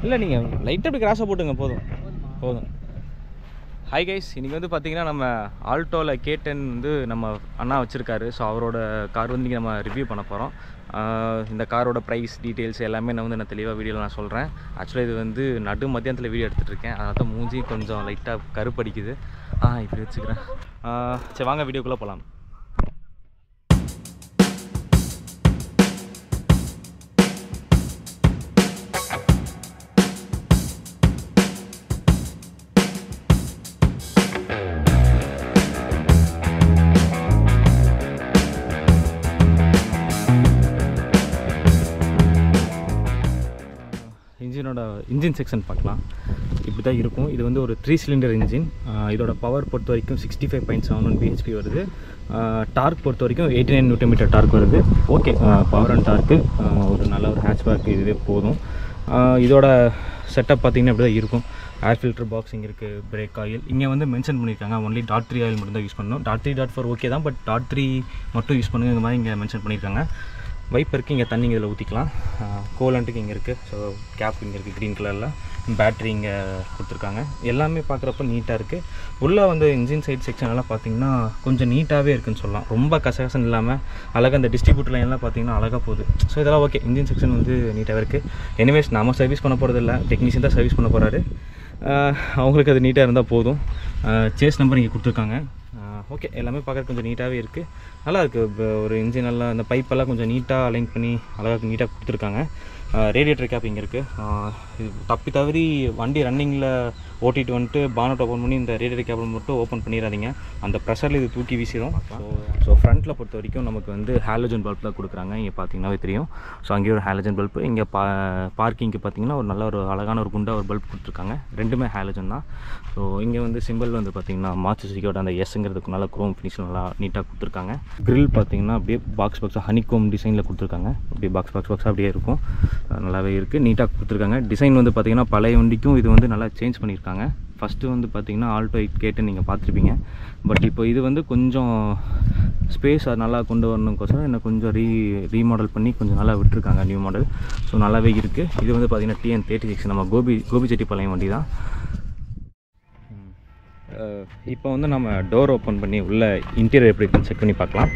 இல்லை நீங்கள் லைட்டாக அப்படி கிராஸாக போட்டுங்க போதும் போதும். ஹாய் கைஸ், இன்றைக்கி வந்து பார்த்திங்கன்னா நம்ம ஆல்டோவில் K10 வந்து நம்ம அண்ணா வச்சுருக்காரு. ஸோ அவரோட கார் வந்து இன்றைக்கி நம்ம ரிவ்யூ பண்ண போகிறோம். இந்த காரோட ப்ரைஸ் டீட்டெயில்ஸ் எல்லாமே நான் தெளிவாக வீடியோவில் நான் சொல்கிறேன். ஆக்சுவலாக இது வந்து நடு மத்தியானத்தில் வீடியோ எடுத்துகிட்ருக்கேன். அதனால தான் மூஞ்சி கொஞ்சம் லைட்டாக கருப்படிக்குது. இப்படி வச்சுக்கிறேன். சரி வாங்க வீடியோக்குள்ளே போகலாம். இன்ஜின் செக்ஷன் பார்க்கலாம். இப்படி தான் இருக்கும். இது வந்து ஒரு 3 சிலிண்டர் இன்ஜின். இதோட பவர் பொறுத்த வரைக்கும் 65.71 bhp வருது. டார்க் பொறுத்த வரைக்கும் 89 Nm டார்க் வருது. ஓகே, பவர் அண்ட் டார்க்கு ஒரு நல்ல ஒரு ஹேட்ச்பேக் இதுவே போதும். இதோட செட்டப் பார்த்திங்கன்னா இப்படி தான் இருக்கும். ஏர் ஃபில்டர் பாக்ஸ் இங்கே இருக்குது. பிரேக் ஆயில் இங்கே வந்து மென்ஷன் பண்ணியிருக்காங்க. ஒன்லி .3 ஆயில் மட்டும் தான் யூஸ் பண்ணணும். .3 .4 ஓகே தான், பட் .3 மட்டும் யூஸ் பண்ணுங்க, இந்த மாதிரி இங்கே மென்ஷன் பண்ணியிருக்காங்க. வைப்பருக்கு இங்கே தண்ணி இதில் ஊற்றிக்கலாம். கோலண்ட்டுக்கு இங்கே இருக்குது. ஸோ கேப் இங்கே இருக்குது க்ரீன் கலரில். பேட்ரி இங்கே கொடுத்துருக்காங்க. எல்லாமே பார்க்குறப்ப நீட்டாக இருக்குது. உள்ளே வந்து இன்ஜின் சைட் செக்ஷனெல்லாம் பார்த்திங்கன்னா கொஞ்சம் நீட்டாகவே இருக்குதுன்னு சொல்லலாம். ரொம்ப கசகசன் இல்லாமல் அழகாக அந்த டிஸ்ட்ரிபியூட்டர் லைன்லாம் பார்த்திங்கன்னா அழகாக போகுது. ஸோ இதெல்லாம் ஓகே. இன்ஜின் செக்ஷன் வந்து நீட்டாகவே இருக்குது. எனிவேஸ் நம்ம சர்வீஸ் பண்ண போகிறது இல்லை, டெக்னீஷியன் தான் சர்வீஸ் பண்ண போகிறாரு. அவங்களுக்கு அது நீட்டாக இருந்தால் போதும். சேஸ் நம்பர் இங்கே கொடுத்துருக்காங்க. ஓகே, எல்லாமே பார்க்குறது கொஞ்சம் நீட்டாகவே இருக்குது. நல்லா இருக்குது. ஒரு இன்ஜின் நல்லா இந்த பைப்பெல்லாம் கொஞ்சம் நீட்டாக அலைன் பண்ணி அழகாக நீட்டாக கொடுத்துருக்காங்க. ரேடியேட்டர் கேப் இங்கே இருக்குது. இது தப்பி தவறி வண்டி ரன்னிங்கில் ஓட்டிட்டு வந்துட்டு பானட் ஓப்பன் பண்ணி இந்த ரேடியேட்டர் கேபிள் மட்டும் ஓப்பன் பண்ணிடாதீங்க. அந்த ப்ரெஷரில் இது தூக்கி வீசிடும். ஸோ ஃப்ரண்ட்டில் பொறுத்த வரைக்கும் நமக்கு வந்து ஹாலஜன் பல்ப் தான் கொடுக்குறாங்க. இங்கே பார்த்தீங்கன்னாவே தெரியும். ஸோ அங்கேயே ஒரு ஹாலஜன் பல்ப். இங்கே பார்க்கிங்க்கு பார்த்தீங்கன்னா ஒரு நல்ல ஒரு அழகான ஒரு குண்டா ஒரு பல்ப் கொடுத்துருக்காங்க. ரெண்டுமே ஹாலஜன் தான். ஸோ இங்கே வந்து சிம்பிள் வந்து பார்த்திங்கன்னா மார்ச் சுசுகியோட அந்த எஸ்ங்கிறதுக்கு நல்லா குரோம் ஃபினிஷ் நல்லா நீட்டாக கொடுத்துருக்காங்க. கிரில் பார்த்திங்கன்னா அப்படியே பாக்ஸ் ஹனிகோம் டிசைனில் கொடுத்துருக்காங்க. அப்படியே பாக்ஸ் அப்படியே இருக்கும். நல்லாவே இருக்குது, நீட்டாக கொடுத்துருக்காங்க. டிசைன் வந்து பார்த்திங்கன்னா பழைய வண்டிக்கும் இது வந்து நல்லா சேஞ்ச் பண்ணியிருக்காங்க. ஃபஸ்ட்டு வந்து பார்த்திங்கன்னா ஆல்டோ K10 நீங்கள் பார்த்துருப்பீங்க. பட் இப்போ இது வந்து கொஞ்சம் ஸ்பேஸ் நல்லா கொண்டு வரணுக்கோசரம் இன்னும் கொஞ்சம் ரீமாடல் பண்ணி கொஞ்சம் நல்லா விட்டுருக்காங்க, நியூ மாடல். ஸோ நல்லாவே இருக்குது. இது வந்து பார்த்திங்கன்னா TN36 நம்ம கோபிச்செட்டிப்பாளையம் வண்டி தான். இப்போ வந்து நம்ம டோர் ஓப்பன் பண்ணி உள்ள இன்டீரியர் எப்படி இருக்குன்னு செக் பண்ணி பார்க்கலாம்.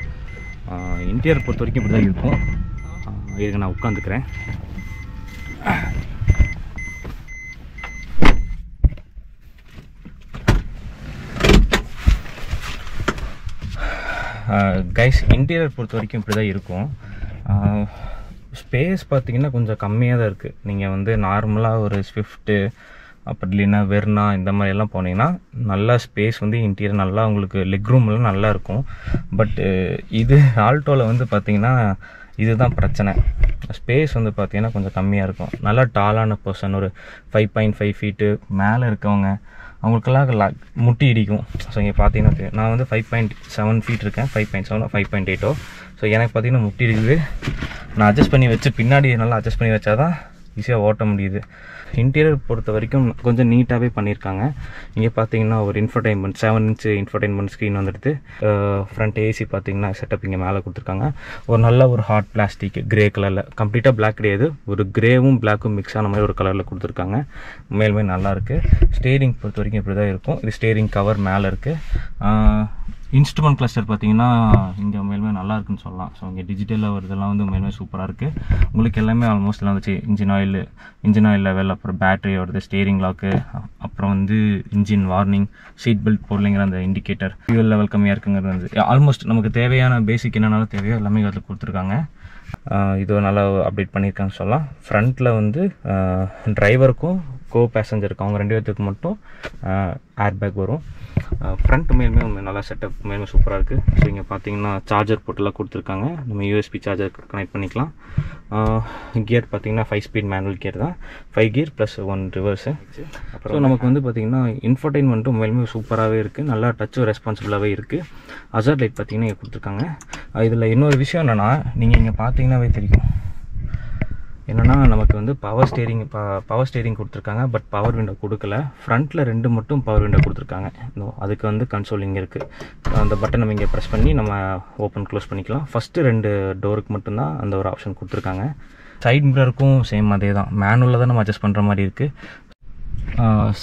இன்டீரியர் பொறுத்த வரைக்கும் இப்படி தான் இருக்கும். இதுக்கு நான் உட்காந்துக்கிறேன். கைஸ், இன்டீரியர் பொறுத்த வரைக்கும் இப்படி தான் இருக்கும். ஸ்பேஸ் பார்த்திங்கன்னா கொஞ்சம் கம்மியாக தான் இருக்குது. நீங்கள் வந்து நார்மலாக ஒரு ஸ்விஃப்ட்டு அப்படி இல்லைன்னா வெர்னா இந்த மாதிரியெல்லாம் போனீங்கன்னா நல்லா ஸ்பேஸ் வந்து இன்டீரியர் நல்லா உங்களுக்கு லெக் ரூம்லாம் நல்லா இருக்கும். பட்டு இது ஆல்டோவில் வந்து பார்த்திங்கன்னா இதுதான் பிரச்சனை. ஸ்பேஸ் வந்து பார்த்திங்கன்னா கொஞ்சம் கம்மியாக இருக்கும். நல்லா டாலான பர்சன் ஒரு 5.5 feet மேலே இருக்கவங்க அவங்களுக்கெல்லாம் முட்டி இடிக்கும். ஸோ இங்கே பார்த்தீங்கன்னா நான் வந்து 5.7 feet இருக்கேன். 5.7 5.8. ஸோ எனக்கு பார்த்திங்கன்னா முட்டி இருக்குது. நான் அட்ஜஸ்ட் பண்ணி வச்சு பின்னாடி நல்லா அட்ஜஸ்ட் பண்ணி வச்சா தான் ஈஸியாக ஓட்ட முடியுது. இன்டீரியர் பொறுத்த வரைக்கும் கொஞ்சம் நீட்டாகவே பண்ணியிருக்காங்க. இங்கே பார்த்தீங்கன்னா ஒரு இன்ஃபர்டைன்மெண்ட் 7 inch இன்ஃபர்டைன்மெண்ட் ஸ்க்ரீன் வந்துடுது. ஃப்ரண்ட் ஏசி பார்த்தீங்கன்னா செட்டப் இங்கே மேலே கொடுத்துருக்காங்க. ஒரு நல்ல ஒரு ஹாட் பிளாஸ்டிக் கிரே கலரில், கம்ப்ளீட்டாக பிளாக் கிடையாது, ஒரு கிரேவும் பிளாக்கும் மிக்ஸ் ஆன மாதிரி ஒரு கலரில் கொடுத்துருக்காங்க. மேலுமே நல்லாயிருக்கு. ஸ்டேரிங் பொறுத்த வரைக்கும் இப்படி தான் இருக்கும். இது ஸ்டேரிங் கவர் மேலே இருக்குது. இன்ஸ்ட்ருமெண்ட் கிளஸ்டர் பார்த்தீங்கன்னா இங்கே மேலுமே நல்லா இருக்குன்னு சொல்லலாம். ஸோ இங்கே டிஜிட்டலில் வருதெல்லாம் வந்து மேலுமே சூப்பராக இருக்குது. உங்களுக்கு எல்லாமே ஆல்மோஸ்ட் எல்லாம் வந்துச்சு. இன்ஜின் ஆயில் லெவல், அப்புறம் பேட்டரி வருது, ஸ்டேரிங் லாக்கு, அப்புறம் வந்து இன்ஜின் வார்னிங், சீட் பெல்ட் போடலைங்கிற அந்த இண்டிகேட்டர், ஃபியூல் லெவல் கம்மியாக இருக்குங்கிறது வந்து ஆல்மோஸ்ட் நமக்கு தேவையான பேசிக் என்னென்னாலும் தேவையோ எல்லாமே அதில் கொடுத்துருக்காங்க. இது நல்லா அப்டேட் பண்ணியிருக்காங்கன்னு சொல்லலாம். ஃப்ரண்ட்டில் வந்து டிரைவருக்கும் பேசஞ்சருக்கு அவங்க 2 பேர்த்துக்கு மட்டும் ஏர் பேக் வரும். ஃப்ரண்ட் மேலுமே நல்லா செட்டப் மேலுமே சூப்பராக இருக்குது. ஸோ இங்கே பார்த்தீங்கன்னா சார்ஜர் போட்டெல்லாம் கொடுத்துருக்காங்க. நம்ம USB சார்ஜர் கனெக்ட் பண்ணிக்கலாம். கியர் பார்த்தீங்கன்னா 5 speed மேனுவல் கியர் தான். 5 gear + 1 ரிவர்ஸு. அப்புறம் நமக்கு வந்து பார்த்திங்கன்னா இன்ஃபர்டைன்மெண்ட்டும் மேலுமே சூப்பராகவே இருக்குது. நல்லா டச்சும் ரெஸ்பான்சிபிளாகவே இருக்குது. ஹசார்ட் லைட் பார்த்தீங்கன்னா இங்கே கொடுத்துருக்காங்க. இதில் இன்னொரு விஷயம் என்னென்னா, நீங்கள் இங்கே பார்த்தீங்கன்னாவே தெரியும் என்னென்னா, நமக்கு வந்து பவர் ஸ்டேரிங் கொடுத்துருக்காங்க. பட் பவர் விண்டோ கொடுக்கல. ஃப்ரண்ட்டில் 2 மட்டும் பவர் விண்டோ கொடுத்துருக்காங்க. அதுக்கு வந்து கன்சோல் இங்கே இருக்குது. அந்த பட்டன் நம்ம இங்கே ப்ரெஸ் பண்ணி நம்ம ஓப்பன் க்ளோஸ் பண்ணிக்கலாம். ஃபஸ்ட்டு 2 டோருக்கு மட்டும்தான் அந்த ஒரு ஆப்ஷன் கொடுத்துருக்காங்க. சைட் மிரருக்கும் சேம் அதே தான், மேனுவலில் தான் நம்ம அட்ஜஸ்ட் பண்ணுற மாதிரி இருக்குது.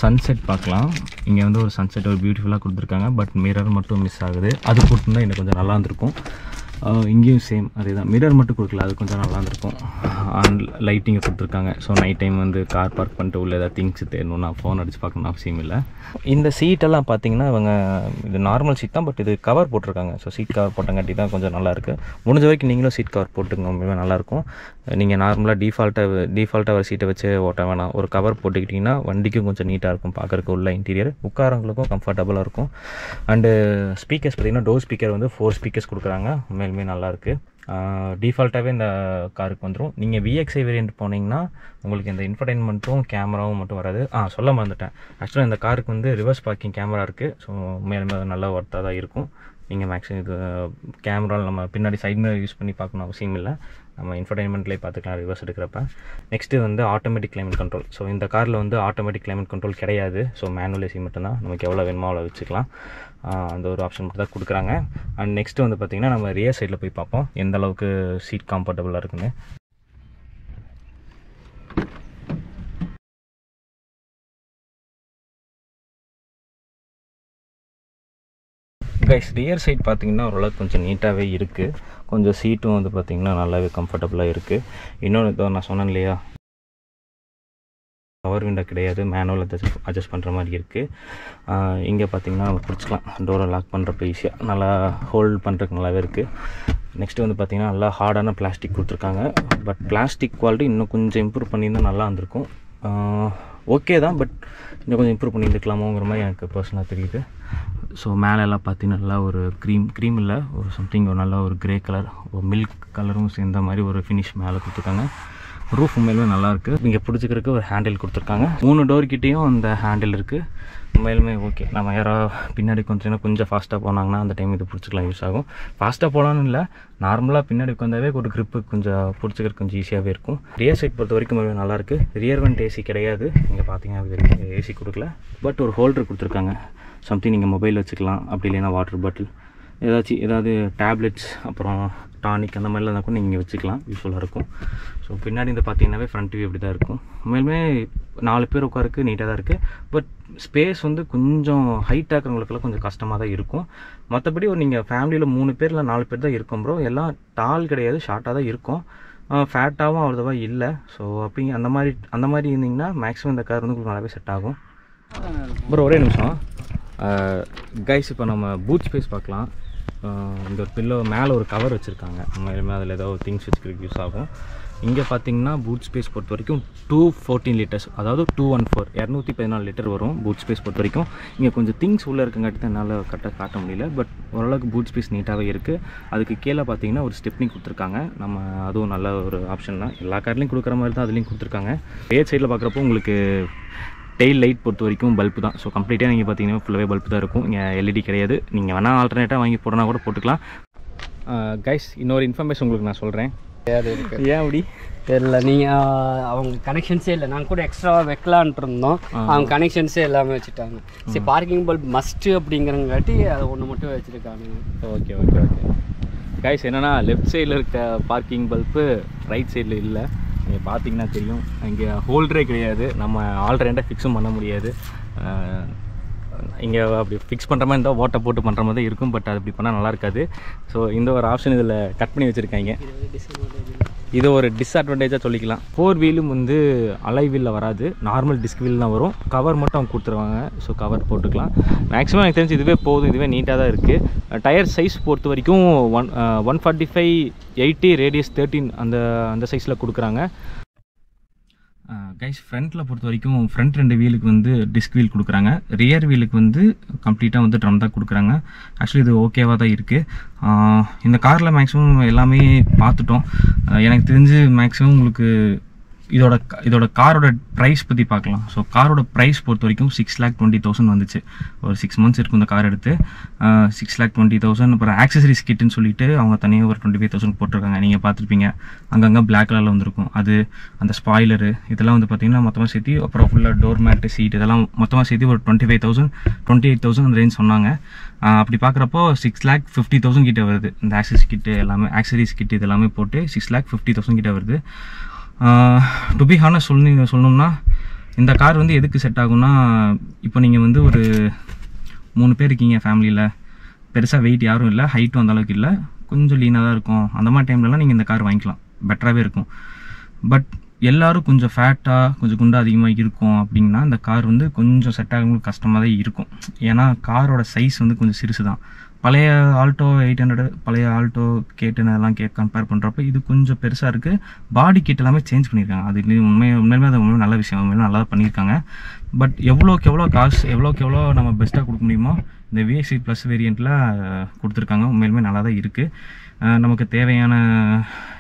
சன்செட் பார்க்கலாம். இங்கே வந்து ஒரு சன்செட் ஒரு பியூட்டிஃபுல்லாக கொடுத்துருக்காங்க. பட் மிரர் மட்டும் மிஸ் ஆகுது. அது கொடுத்துருந்தா எனக்கு கொஞ்சம் நல்லா இருந்திருக்கும். இங்கேயும் சேம் அதே தான், மிரர் மட்டும் கொடுக்கல, அது கொஞ்சம் நல்லா இருந்திருக்கும். அண்ட் லைட்டிங்கை கொடுத்துருக்காங்க. ஸோ நைட் டைம் வந்து கார் பார்க் பண்ணிட்டு உள்ள ஏதாவது திங்ஸ் தேடணும்னா ஃபோன் அடிச்சு பார்க்கணும் அவசியம் இல்லை. இந்த சீட்டெல்லாம் பார்த்தீங்கன்னா இவங்க இது நார்மல் சீட் தான், பட் இது கவர் போட்டிருக்காங்க. ஸோ சீட் கவர் போட்டங்காட்டி தான் கொஞ்சம் நல்லாயிருக்கு. முடிஞ்ச வரைக்கும் நீங்களும் சீட் கவர் போட்டுங்க, ரொம்பவே நல்லாயிருக்கும். நீங்கள் நார்மலாக டிஃபால்ட்டாக ஒரு சீட்டை வச்சு ஓட்ட வேணாம், ஒரு கவர் போட்டுக்கிட்டிங்கன்னா வண்டிக்கும் கொஞ்சம் நீட்டாக இருக்கும் பார்க்குறக்கு. உள்ள இன்டீரியர் உட்காரங்களுக்கும் கம்ஃபர்டபுளாக இருக்கும். அண்டு ஸ்பீக்கர்ஸ் பார்த்திங்கன்னா டோர் ஸ்பீக்கர் வந்து 4 ஸ்பீக்கர்ஸ் கொடுக்குறாங்க. உண்மையிலுமே நல்லாயிருக்கு. டிஃபால்ட்டாகவே இந்த காருக்கு வந்துடும். நீங்கள் VXI வேரியண்ட் போனீங்கன்னா உங்களுக்கு இந்த இன்ஃபர்டைன்மெண்ட்டும் கேமராவும் மட்டும் வராது. சொல்ல மறந்துட்டேன், ஆக்சுவலாக இந்த காருக்கு வந்து ரிவர்ஸ் பார்க்கிங் கேமரா இருக்குது. ஸோ உண்மையிலுமே நல்ல ஒர்த்தாக தான் இருக்கும். நீங்கள் மேக்ஸிமம் இது கேமராவில் நம்ம பின்னாடி சைட் மிரர் யூஸ் பண்ணி பார்க்கணும் அவசியம் இல்லை, நம்ம இன்ஃபர்டைன்மெண்ட்லேயே பார்த்துக்கலாம் ரிவர்ஸ் எடுக்கிறப்ப. நெக்ஸ்ட்டு வந்து ஆட்டோமேட்டிக் கிளைமேட் கண்ட்ரோல். ஸோ இந்த காரில் வந்து ஆட்டோமேட்டிக் கிளைமேட் கண்ட்ரோல் கிடையாது. ஸோ மேனுவல் ஏசி மட்டும்தான், நமக்கு எவ்வளோ வேணுமோ அவ்வளோ வச்சுக்கலாம். அந்த ஒரு ஆப்ஷன் மட்டும் தான் கொடுக்குறாங்க. அண்ட் நெக்ஸ்ட்டு வந்து பார்த்திங்கன்னா நம்ம ரியர் சைடில் போய் பார்ப்போம் எந்த அளவுக்கு சீட் கம்ஃபர்டபுளாக இருக்குன்னு. கைஸ் ரியர் சைட் பார்த்திங்கன்னா ஓரளவுக்கு கொஞ்சம் நீட்டாகவே இருக்குது. கொஞ்சம் சீட்டும் வந்து பார்த்திங்கன்னா நல்லாவே கம்ஃபர்டபுளாக இருக்குது. இன்னொன்று நான் சொன்னேன் இல்லையா, பவர் விண்டோ கிடையாது, மேனுவல் அட்ஜஸ்ட் பண்ணுற மாதிரி இருக்குது. இங்கே பார்த்திங்கன்னா நம்ம பிடிச்சிக்கலாம், டோரை லாக் பண்ணுறப்ப ஈஸியாக நல்லா ஹோல்ட் பண்ணுறதுக்கு நல்லாவே இருக்குது. நெக்ஸ்ட்டு வந்து பார்த்திங்கன்னா நல்லா ஹார்டான பிளாஸ்டிக் கொடுத்துருக்காங்க. பட் பிளாஸ்டிக் குவாலிட்டி இன்னும் கொஞ்சம் இம்ப்ரூவ் பண்ணியிருந்தால் நல்லா இருந்திருக்கும். ஓகே தான், பட் இன்னும் கொஞ்சம் இம்ப்ரூவ் பண்ணியிருக்கலாமோங்கிற மாதிரி எனக்கு பர்சனலாக தெரியுது. ஸோ மேலெல்லாம் பார்த்தீங்கன்னா நல்லா ஒரு க்ரீம் இல்லை, ஒரு சம்திங் ஒரு நல்ல ஒரு க்ரே கலர், ஒரு மில்க் கலரும் சேர்ந்த மாதிரி ஒரு ஃபினிஷ் மேலே கொடுத்துருக்காங்க. ரூஃப் உண்மையிலுமே நல்லாயிருக்கு. இங்கே பிடிச்சிக்கிறதுக்கு ஒரு ஹேண்டில் கொடுத்துருக்காங்க. 3 டோர்கிட்டையும் அந்த ஹேண்டில் இருக்குது. உண்மையிலுமே ஓகே. நம்ம யாரோ பின்னாடி கொஞ்சம் ஃபாஸ்ட்டாக போனாங்கன்னா அந்த டைம் இது பிடிச்சிக்கலாம், யூஸ் ஆகும். ஃபாஸ்ட்டாக போகலான்னு இல்லை, நார்மலாக பின்னாடி உட்காந்தாவே ஒரு க்ரிப்பு கொஞ்சம் பிடிச்சிக்கிறதுக்கு கொஞ்சம் ஈஸியாகவே இருக்கும். ரியர் சைட் பொறுத்த வரைக்கும் நல்லாயிருக்கு. ரியர் வெண்ட் ஏசி கிடையாது, நீங்கள் பார்த்தீங்கன்னா ஏசி கொடுக்கல. பட் ஒரு ஹோல்டர் கொடுத்துருக்காங்க. சம்திங் நீங்கள் மொபைல் வச்சுக்கலாம், அப்படி இல்லைன்னா வாட்டர் பாட்டில் ஏதாவது டேப்லெட்ஸ் அப்புறம் டானிக் அந்த மாதிரிலாம் தான் கூட நீங்கள் வச்சுக்கலாம், யூஸ்ஃபுல்லாக இருக்கும். ஸோ பின்னாடி இந்த பார்த்தீங்கன்னாவே ஃப்ரண்ட் வியூ இப்படி தான் இருக்கும். உண்மையிலுமே 4 பேர் உட்காருக்கு நீட்டாக தான் இருக்குது. பட் ஸ்பேஸ் வந்து கொஞ்சம் ஹைட்டாக இருக்கிறவங்களுக்கெல்லாம் கொஞ்சம் கஷ்டமாக தான் இருக்கும். மற்றபடி ஒரு நீங்கள் ஃபேமிலியில் 3 பேர் இல்லை 4 பேர் தான் இருக்கும் ப்ரோ. எல்லாம் டால் கிடையாது, ஷார்ட்டாக தான் இருக்கும். ஃபேட்டாகவும் அவ்வளோவா இல்லை. ஸோ அப்படி அந்த மாதிரி இருந்தீங்கன்னா மேக்ஸிமம் இந்த கார் வந்து உங்களுக்கு நல்லாவே செட் ஆகும். ப்ரோ ஒரே நிமிஷம் கைஸ், இப்போ நம்ம பூட் ஸ்பேஸ் பார்க்கலாம். இந்த ஒரு பில்லோ மேலே ஒரு கவர் வச்சுருக்காங்க, நம்ம அதில் ஏதோ திங்ஸ் வச்சுக்கிறதுக்கு யூஸ் ஆகும். இங்கே பார்த்தீங்கன்னா பூட் ஸ்பேஸ் பொறுத்த வரைக்கும் 214 லிட்டர்ஸ், அதாவது 214 214 லிட்டர் வரும் பூட் ஸ்பேஸ் பொறுத்த வரைக்கும். இங்கே கொஞ்சம் திங்ஸ் உள்ளே இருக்கங்காட்டி தான் என்னால் காட்ட முடியல. பட் ஓரளவுக்கு பூட் ஸ்பேஸ் நீட்டாகவே இருக்குது. அதுக்கு கீழே பார்த்தீங்கன்னா ஒரு ஸ்டெப்னி கொடுத்துருக்காங்க. நம்ம அதுவும் நல்ல ஒரு ஆப்ஷன் தான், எல்லா கார்லையும் கொடுக்குற மாதிரி தான் அதுலேயும் கொடுத்துருக்காங்க. ரியர் சைடில் பார்க்குறப்போ உங்களுக்கு டெயில் லைட் பொறுத்த வரைக்கும் பல்பு தான். ஸோ கம்ப்ளீட்டாக நீங்கள் பார்த்தீங்கன்னா ஃபுல்லாகவே பல்பு தான் இருக்கும். இங்கே LED கிடையாது. நீங்கள் வேணால் ஆல்டர்னேட்டாக வாங்கி போடனா கூட போட்டுக்கலாம். கைஸ் இன்னொரு இன்ஃபர்மேஷன் உங்களுக்கு நான் சொல்கிறேன். ஏன் அப்படி தெரியல, நீங்கள் அவங்க கனெக்ஷன்ஸே இல்லை. நாங்கள் கூட எக்ஸ்ட்ராவாக வைக்கலான்ட்டு இருந்தோம், அவங்க கனெக்ஷன்ஸே எல்லாமே வச்சுட்டாங்க. சரி பார்க்கிங் பல்ப் மஸ்ட்டு அப்படிங்கிறங்காட்டி அதை ஒன்று மட்டும் வச்சுருக்காங்க. ஓகே கைஸ், என்னென்னா லெஃப்ட் சைடில் இருக்க பார்க்கிங் பல்பு ரைட் சைடில் இல்லை. நீங்கள் பார்த்தீங்கன்னா தெரியும், இங்கே ஹோல்டரே கிடையாது. நம்ம ஆல்ரெண்டாக ஃபிக்ஸும் பண்ண முடியாது. இங்கே அப்படி ஃபிக்ஸ் பண்ணுற மாதிரி இருந்தால் ஓட்டை போட்டு பண்ணுற மாதிரி தான் இருக்கும். பட் அது அப்படி பண்ணால் நல்லா இருக்காது. ஸோ இந்த ஒரு ஆப்ஷன் இதில் கட் பண்ணி வச்சுருக்காங்க. இது ஒரு டிஸ்அட்வான்டேஜாக சொல்லிக்கலாம். 4 வீலும் வந்து அலை வீலில் வராது, நார்மல் டிஸ்க் வீல் தான் வரும். கவர் மட்டும் அவங்க கொடுத்துருவாங்க. ஸோ கவர் போட்டுக்கலாம். மேக்ஸிமம் எனக்கு தெரிஞ்சு இதுவே போதும், இதுவே நீட்டாக தான் இருக்குது. டயர் சைஸ் பொறுத்த வரைக்கும் 145/80 ரேடியஸ் 13 அந்த சைஸில் கொடுக்குறாங்க. கைஸ் ஃப்ரண்ட்டில் பொறுத்த வரைக்கும் ஃப்ரண்ட் 2 வீலுக்கு வந்து டிஸ்க் வீல் கொடுக்குறாங்க. ரியர் வீலுக்கு வந்து கம்ப்ளீட்டாக வந்து ட்ரம் தான் கொடுக்குறாங்க. ஆக்சுவலி இது ஓகேவாக தான் இருக்குது. இந்த காரில் மேக்ஸிமம் எல்லாமே பார்த்துட்டோம். எனக்கு தெரிஞ்சு மேக்ஸிமம் உங்களுக்கு இதோட காரோட ப்ரைஸ் பற்றி பார்க்கலாம். ஸோ காரோட ப்ரைஸ் பொறுத்த வரைக்கும் 6,20,000 வந்துச்சு. ஒரு 6 மந்த்ஸ் இருக்கும் இந்த கார் எடுத்து. 6,20,000. அப்புறம் ஆக்சசரிஸ் கிட்டுன்னு சொல்லிட்டு அவங்க தனியாக ஒரு 25,000 போட்டிருக்காங்க. நீங்கள் பார்த்துருப்பீங்க, அங்கங்கே பிளாக் கலரில் வந்துருக்கும். அது அந்த ஸ்பாய்லரு இதெல்லாம் வந்து பார்த்தீங்கன்னா மொத்தமாக சேர்த்து, அப்புறம் ஃபுல்லாக டோர் மேட்டு சீட் இதெல்லாம் மொத்தமாக சேர்த்து ஒரு 25,000 28,000 அந்த ரேஞ்ச் சொன்னாங்க. அப்படி பார்க்குறப்போ 6,50,000 கிட்டே வருது. இந்த ஆக்சசரிஸ் கிட்டு எல்லாமே, ஆக்சசரிஸ் கிட்டு இதெல்லாமே போட்டு 6,50,000 கிட்டே வருது. டு பி ஹானஸ்ட் சொல்லணும்னா இந்த கார் வந்து எதுக்கு செட் ஆகும்னா, இப்போ நீங்கள் வந்து ஒரு 3 பேர் இருக்கீங்க ஃபேமிலியில், பெருசாக வெயிட் யாரும் இல்லை, ஹைட்டும் அந்த அளவுக்கு இல்லை, கொஞ்சம் லீனாக தான் இருக்கும், அந்த மாதிரி டைம்லலாம் நீங்கள் இந்த கார் வாங்கிக்கலாம், பெட்டராகவே இருக்கும். பட் எல்லோரும் கொஞ்சம் ஃபேட்டாக கொஞ்சம் குண்டா அதிகமாக இருக்கும் அப்படின்னா இந்த கார் வந்து கொஞ்சம் செட் ஆகிறவங்களுக்கு கஷ்டமாக தான் இருக்கும். ஏன்னா காரோட சைஸ் வந்து கொஞ்சம் சிறுசு தான். பழைய ஆல்டோ 800, பழைய ஆல்டோ K10 அதெல்லாம் கம்பேர் பண்ணுறப்ப இது கொஞ்சம் பெருசாக இருக்குது. பாடி கிட் எல்லாமே சேஞ்ச் பண்ணியிருக்காங்க. அது உண்மையிலுமே அது நல்ல விஷயம், உண்மையிலுமே நல்லா தான் பண்ணியிருக்காங்க. பட் எவ்வளோக்கு எவ்வளோ காசு, எவ்வளோக்கு எவ்வளோ நம்ம பெஸ்ட்டாக கொடுக்க முடியுமோ இந்த VX8 ப்ளஸ் வேரியண்ட்டில் கொடுத்துருக்காங்க. உண்மையிலுமே நல்லா தான் இருக்குது. நமக்கு தேவையான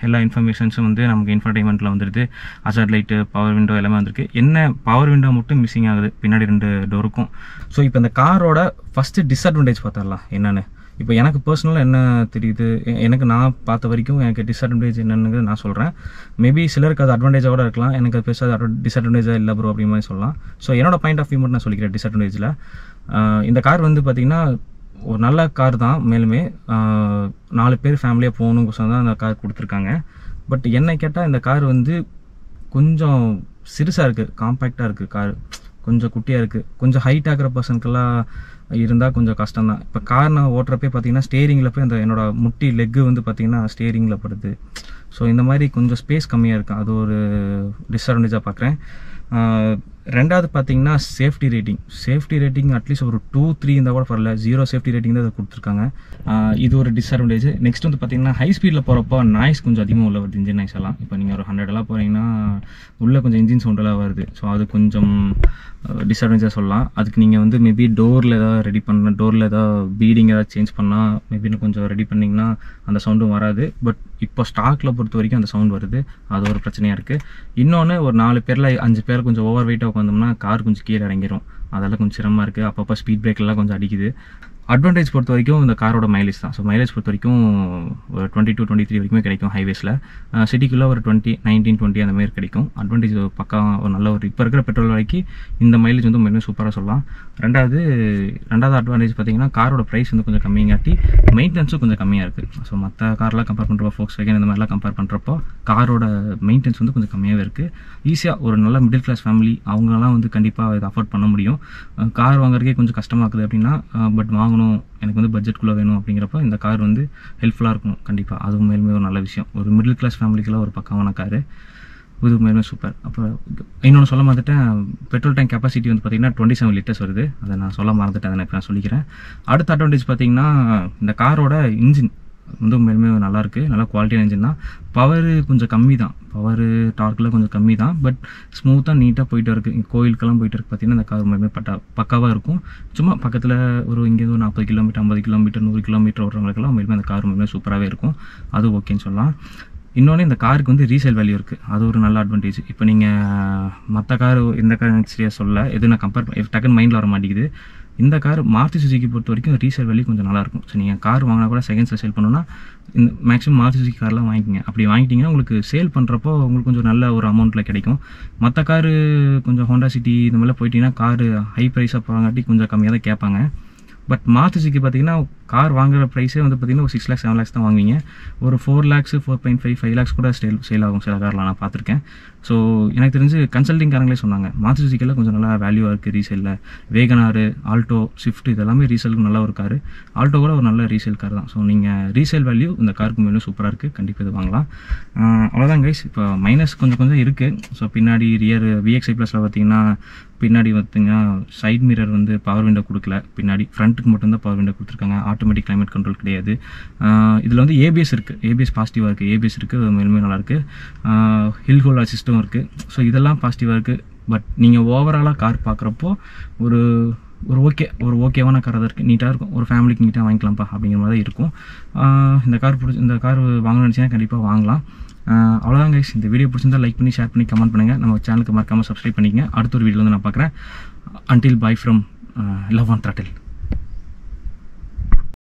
எல்லா இன்ஃபர்மேஷன்ஸும் வந்து நமக்கு இன்ஃபர்டைன்மெண்ட்டில் வந்துடுது. அசார்ட் லைட்டு, பவர் விண்டோ எல்லாமே வந்திருக்கு. என்ன பவர் விண்டோ மட்டும் மிஸ்ஸிங் ஆகுது பின்னாடி 2 டோருக்கும். ஸோ இப்போ இந்த காரோட ஃபஸ்ட்டு டிஸ்அட்வான்டேஜ் பார்த்துடலாம் என்னென்னு. இப்போ எனக்கு பர்சனலாக என்ன தெரியுது, எனக்கு நான் பார்த்த வரைக்கும் எனக்கு டிஸ்அட்வான்டேஜ் என்னன்னு நான் சொல்கிறேன். மேபி சிலருக்கு அது அட்வான்டேஜாக கூட இருக்கலாம், எனக்கு அது பெருசாக டிஸ்அட்வான்டேஜாக இல்லை ப்ரோ அப்படிங்கிற மாதிரி சொல்லலாம். ஸோ என்னோட பாயிண்ட் ஆஃப் வியூ மட்டும் நான் சொல்லிக்கிறேன். டிஸ்அட்வான்டேஜில் இந்த கார் வந்து பார்த்திங்கன்னா ஒரு நல்ல கார் தான். மேலுமே 4 பேர் ஃபேமிலியாக போகணுங்கோசம் தான் இந்த கார் கொடுத்துருக்காங்க. பட் என்னை கேட்டால் இந்த கார் வந்து கொஞ்சம் சிறுசாக இருக்குது, காம்பேக்டாக இருக்குது. கார் கொஞ்சம் குட்டியாக இருக்குது. கொஞ்சம் ஹைட் ஆகிற பர்சனுக்கெல்லாம் இருந்தால் கொஞ்சம் கஷ்டம் தான். இப்போ கார் நான் ஓட்டுறப்பே பார்த்தீங்கன்னா ஸ்டேரிங்கில் போய் அந்த என்னோடய முட்டி லெக்கு வந்து பார்த்திங்கன்னா ஸ்டேரிங்கில் படுது. ஸோ இந்த மாதிரி கொஞ்சம் ஸ்பேஸ் கம்மியாக இருக்குது. அது ஒரு டிஸ்அட்வான்டேஜாக பார்க்குறேன். ரெண்டாவது பார்த்தீங்கன்னா சேஃப்டி ரேட்டிங் அட்லீஸ்ட் ஒரு 2-3 இருந்தால் கூட பரவாயில்ல. 0 சேஃப்டி ரேட்டிங் தான் அதை கொடுத்துருக்காங்க. இது ஒரு டிஸ்அட்வான்டேஜ். நெக்ஸ்ட் வந்து பார்த்தீங்கன்னா ஹை ஸ்பீடில் போகிறப்போ நாய்ஸ் கொஞ்சம் அதிகமாக உள்ள வருது, இன்ஜின் நாய்ஸ் எல்லாம். இப்போ நீங்கள் ஒரு 100 எல்லாம் போகிறீங்கன்னா உள்ளே கொஞ்சம் இன்ஜின் சவுண்டெல்லாம் வருது. ஸோ அது கொஞ்சம் டிஸ்அட்வான்டேஜாக சொல்லலாம். அதுக்கு நீங்கள் வந்து மேபி டோரில் ஏதாவது பீடிங் ஏதாவது சேஞ்ச் பண்ணால் மேபி கொஞ்சம் ரெடி பண்ணிங்கன்னா அந்த சவுண்டும் வராது. பட் இப்போ ஸ்டாக்கில் பொறுத்த வரைக்கும் அந்த சவுண்ட் வருது. அது ஒரு பிரச்சனையாக இருக்குது. இன்னொன்று ஒரு 4 பேரில் 5 பேர் கொஞ்சம் ஓவர் வெயிட்டாக உட்காந்தோம்னா கார் கொஞ்சம் கீழே இறங்கிடும். அதெல்லாம் கொஞ்சம் சிரமமாக இருக்குது. அப்பப்போ ஸ்பீட் பிரேக்லாம் கொஞ்சம் அடிக்குது. அட்வான்டேஜ் பொறுத்த வரைக்கும் இந்த காரோட மைலேஜ் தான். ஸோ மைலேஜ் பொறுத்த வரைக்கும் ஒரு 22-23 வரைக்குமே கிடைக்கும் ஹைவேஸில். சிட்டிக்குள்ளே ஒரு 19-20 அந்த மாதிரி கிடைக்கும். அட்வான்டேஜ் பக்கா ஒரு நல்ல ஒரு இப்போ இருக்கிற பெட்ரோல் விலைக்கு இந்த மைலேஜ் வந்து ரொம்ப சூப்பராக சொல்லலாம். ரெண்டாவது அட்வான்டேஜ் பார்த்தீங்கன்னா காரோட ப்ரைஸ் வந்து கொஞ்சம் கம்மியாட்டி மெயின்டெனன்ஸும் கொஞ்சம் கம்மியாக இருக்குது. ஸோ மற்ற கார்லாம் கம்பேர் பண்ணுறப்போ, Volkswagen இந்த மாதிரிலாம் கம்பேர் பண்ணுறப்போ காரோட மெயின்டெனன்ஸ் வந்து கொஞ்சம் கம்மியாகவே இருக்குது. ஈஸியாக ஒரு நல்ல மிடில் கிளாஸ் ஃபேமிலி அவங்களாம் வந்து கண்டிப்பாக இதை அஃபோர்ட் பண்ண முடியும். கார் வாங்குறதுக்கே கொஞ்சம் கஷ்டமாக்குது அப்படின்னா, பட் வாங்கணும், எனக்கு வந்து பட்ஜெட்குள்ளே வேணும் அப்படிங்கிறப்ப இந்த கார் வந்து ஹெல்ப்ஃபுல்லாக இருக்கும் கண்டிப்பாக. அதுவும் மேலுமே ஒரு நல்ல விஷயம். ஒரு மிடில் கிளாஸ் ஃபேமிலிக்கெல்லாம் ஒரு பக்காவான காரு. இது மேலுமே சூப்பர். அப்புறம் இன்னொன்று சொல்ல மறந்துட்டேன், பெட்ரோல் டேங்க் கெப்பாசிட்டி வந்து பார்த்திங்கன்னா 27 லிட்டர்ஸ் வருது. அதை நான் சொல்ல மறந்துட்டேன், அதை நான் சொல்லிக்கிறேன். அடுத்த அட்வான்டேஜ் பார்த்திங்கன்னா இந்த காரோட இன்ஜின் வந்து மேலுமே நல்லாயிருக்கு. நல்லா குவாலிட்டியான இன்ஜின் தான். பவர் கொஞ்சம் கம்மி தான், பவர் டார்க்கில் கொஞ்சம் கம்மி தான். பட் ஸ்மூத்தாக நீட்டாக போயிட்டு இருக்குது. கோயிலுக்கெல்லாம் போயிட்டு இருக்குது பார்த்திங்கன்னா இந்த கார் மேலுமே பக்காவாக இருக்கும். சும்மா பக்கத்தில் ஒரு இங்கேருந்து 40 கிலோமீட்டர், 50 கிலோமீட்டர், 100 கிலோமீட்டர் ஓடுறவங்களுக்கெல்லாம் மேலுமே அந்த கார் மேலுமே சூப்பராகவே இருக்கும். அது ஓகேன்னு சொல்லலாம். இன்னொன்று இந்த காருக்கு வந்து ரீசேல் வேல்யூ இருக்குது. அது ஒரு நல்ல அட்வான்டேஜ். இப்போ நீங்கள் மற்ற கார் இந்த கார் சரியாக சொல்ல எது நான் கம்பேர் டக்குன்னு மைண்டில் வர மாட்டேங்குது. இந்த கார் மாருதி சுசுகி பொறுத்த வரைக்கும் ரீசேல் வேல்யூ கொஞ்சம் நல்லாயிருக்கும். ஸோ நீங்கள் கார் வாங்கினா கூட செகண்ட்ஸில் சேல் பண்ணணும்னா இந்த மேக்ஸிமம் மாருதி சுசுகி கார்லாம் வாங்கிக்கிங்க. அப்படி வாங்கிட்டிங்கன்னா உங்களுக்கு சேல் பண்ணுறப்போ உங்களுக்கு கொஞ்சம் நல்ல ஒரு அமௌண்ட்டில் கிடைக்கும். மற்ற காரு கொஞ்சம் ஹோண்டா சிட்டி இந்த மாதிரிலாம் போயிட்டிங்கன்னா காரு ஹை ப்ரைஸாக போகிறாங்காட்டி கொஞ்சம் கம்மியாக தான் கேட்பாங்க. பட் மாருதி சுசுகி பார்த்தீங்கன்னா கார் வாங்குற ப்ரைஸே வந்து பார்த்திங்கன்னா ஒரு 6 lakhs 7 lakhs தான் வாங்குவீங்க. ஒரு 4 lakhs 4.5 5 lakhs கூட சேல் ஆகும் சில கார்லாம் நான் பார்த்துருக்கேன். ஸோ எனக்கு தெரிஞ்சு கன்சல்டிங் காரங்களே சொன்னாங்க மாருதி சுசுகியில் கொஞ்சம் நல்லா வேல்யூவாக இருக்குது ரீசேலில். வேகனார், ஆல்டோ, ஸ்விஃப்ட் இதெல்லாமே ரீசேலுக்கு நல்லா ஒரு கார். ஆல்டோ கூட ஒரு நல்ல ரீசேல் கார் தான். ஸோ நீங்கள் ரீசேல் வேல்யூ இந்த காருக்கு மேலும் சூப்பராக இருக்குது. கண்டிப்பாக இது வாங்கலாம். அவ்வளோதான் கைஸ். இப்போ மைனஸ் கொஞ்சம் இருக்குது. ஸோ பின்னாடி ரியர் VX8 ப்ளஸில் பார்த்தீங்கன்னா பின்னாடி பார்த்திங்கன்னா சைட் மிரர் வந்து பவர் விண்டோ கொடுக்கல. பின்னாடி ஃப்ரண்ட்டுக்கு மட்டும்தான் பவர் விண்டோ கொடுத்துருக்காங்க. ஆட்டோமேட்டிக் கிளைமேட் கண்ட்ரோல் கிடையாது. இதில் வந்து ஏபிஎஸ் இருக்குது. ஏபிஎஸ் பாசிட்டிவாக இருக்குது. ஏபிஎஸ் இருக்குது, மேலுமே நல்லாயிருக்கு. ஹில் ஹோல்ட் அசிஸ்ட்டும் இருக்குது. ஸோ இதெல்லாம் பாசிட்டிவாக இருக்குது. பட் நீங்கள் ஓவராலாக கார் பார்க்குறப்போ ஒரு ஓகேவான கார் தான் இருக்குது. நீட்டாக இருக்கும். ஒரு ஃபேமிலிக்கு நீட்டாக வாங்கிக்கலாம்ப்பா அப்படிங்கிற மாதிரி தான் இருக்கும். இந்த கார் வாங்கணும்னு நினச்சிங்கன்னா கண்டிப்பாக வாங்கலாம். அவ்வளோதான் கைஸ். இந்த வீடியோ பிடிச்சிருந்தா லைக் பண்ணி, ஷேர் பண்ணி, கமெண்ட் பண்ணுங்கள். நம்ம சேனலுக்கு மறக்காமல் சப்ஸ்கிரைப் பண்ணிக்கங்க. அடுத்த ஒரு வீடியோ வந்து நான் பார்க்குறேன். Until bye from Love on Throttle.